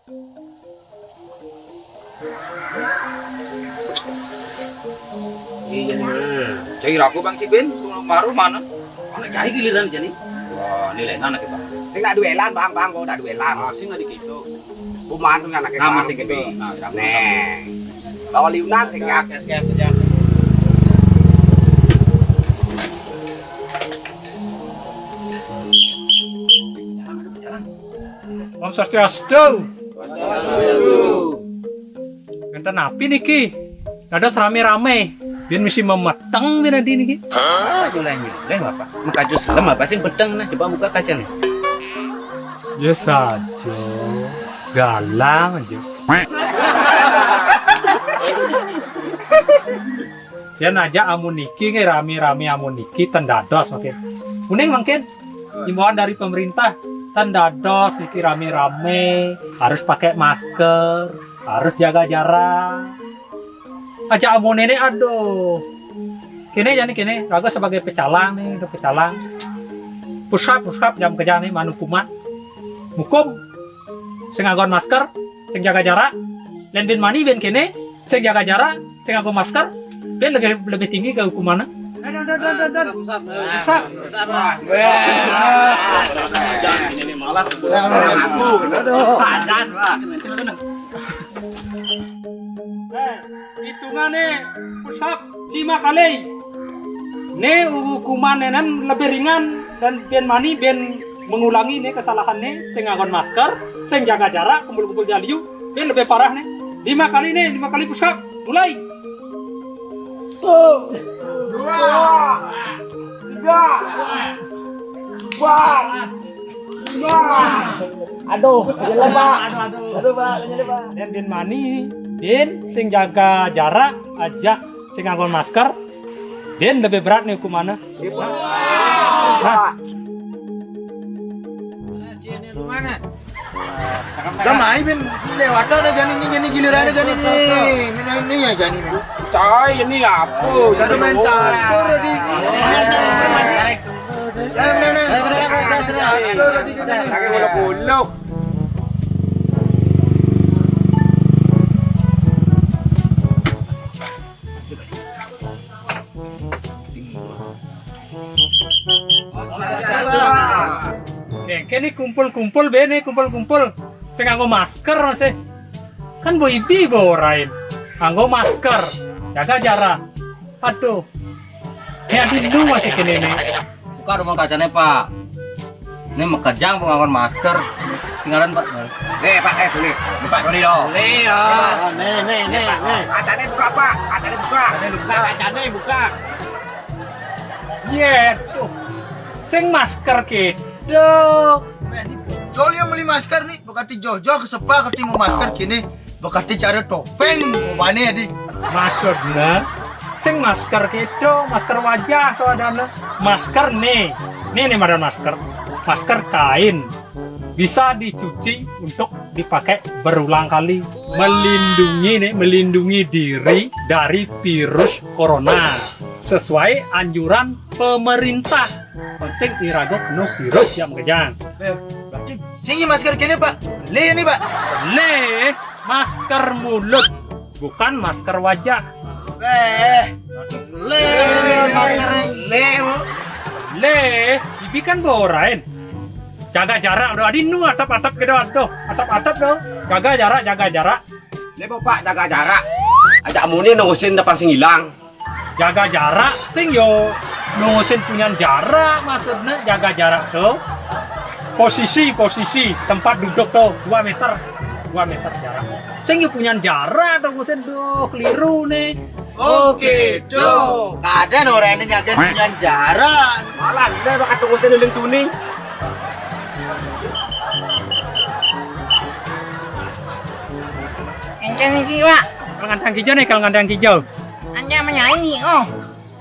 Iya nih. Cai ragu Bang Cibin, baru mana? Anak cai giliran jadi. Wah, nilai anak kita. Sing nak duelan bang, kok nak duelan. Sing ada gitu. Buman dengan anak Nama sing gede. Neng. Bawa liunan sing nyak. Kes saja. Om Swastiastu. Enten api niki. Dados rame-rame. Biar misi memeteng biar nanti niki. Leh Bapak. Muka jus lem apa sing bedeng nah coba buka kaca nih. Ya saja. Galang aja. Ya aja amun niki nge rame-rame amun niki tendados oke. Kuning mungkin himbauan dari pemerintah tendados niki rame-rame harus pakai masker, harus jaga jarak. Aja amun ini aduh. Kini raga sebagai pecalang nih, udah pecalang. Push-up jam kerja nih manukumat. Mukum sing nganggo masker, sing jaga jarak. Lain ben mani ben kene sing jaga jarak, sing nganggo masker, ben lebih tinggi ke hukumannya. Ini malah hitungan nih push-up 5 kali. Nih hukuman nenan lebih ringan dan ben mani ben mengulangi nih kesalahan nih sing nganggo masker, sing jaga jarak, kumpul-kumpul jaliu, ben lebih parah nih. 5 kali nih, 5 kali push up. Mulai. 2 3 4 Aduh, jalan Pak. Aduh Pak, jalan Pak. Dan ben mani, den sing jaga jarak aja sing nganggo masker, den lebih berat nih hukumannya. Nah, Gamai ben lewat ada jani giliran jani nih. Ini ya jani nih. cai ini apa? Baru main catur tadi. Sakit bolak-bolak. kene kumpul-kumpul bene kumpul-kumpul. Sing nganggo masker masih. Kan boibi borain. Nganggo masker, jaga jarak. Aduh. Ini adindu masih kene nih. Buka rumah kacanya Pak. Ini mekejang pengawan masker. Tinggalan Pak. Pak, boleh. Pak, boleh dong. Boleh ya. Nih. Kacanya buka Pak, kacanya buka. Kacanya buka. Iya tuh. Sing masker gitu. Jol yang beli masker nih, bekati jojo kesepa ketemu masker gini, bekati cari topeng, mana ya di? Maksudnya, sing masker gitu, masker wajah tuh ada masker nih ada masker kain, bisa dicuci untuk dipakai berulang kali, melindungi diri dari virus corona sesuai anjuran pemerintah. Sing irago kena virus yang kejang. Berarti singi masker gini Pak, beli ini Pak. Masker mulut, bukan masker wajah. Ibi kan borain. Jaga jarak, aduh adinu atap-atap gitu, atap-atap dong. Jaga jarak. Pak, jaga jarak. Ajak muni nungusin depan sing hilang. Jaga jarak, sing yo nungusin punya jarak, maksudnya jaga jarak tuh. Posisi tempat duduk tuh 2 meter jarak. Sing yo punya jarak tuh nungusin tuh keliru nih. Oh gitu. Kadang orang ini jaga punya jarak. Malah, bakal nungusin uling tuni. Encen iki, Pak. Kalau ngandang hijau. Anja menyanyi, oh.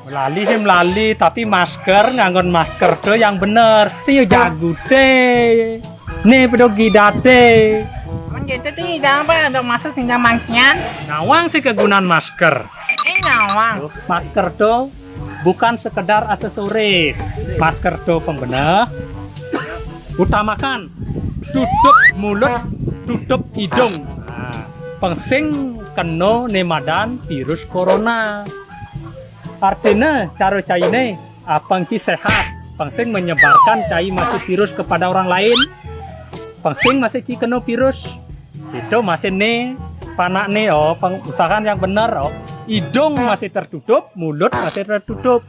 Melali, tapi nganggon masker tuh yang bener. Sing yo jago deh. Nih pedogi date. Gitu tuh apa ada masuk tinggal mangkian. Nawang sih kegunaan masker. Nyawang. Masker tuh bukan sekedar aksesoris. Masker tuh pembedah. Utamakan tutup mulut tertutup hidung. Nah, pengsing kena nemadan virus corona. Artinya cara caine apang ki sehat, pengsing menyebarkan cai masih virus kepada orang lain. Pengsing masih ki kena virus. Itu masih nih panak nih pengusahaan yang benar hidung masih tertutup, mulut masih tertutup.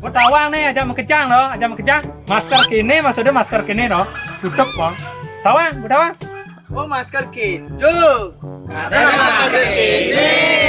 Tawang nih aja mengkejang aja mengkejang. Masker kini maksudnya masker kini tutup Tawang, Oh masker gitu. Ada masker kini.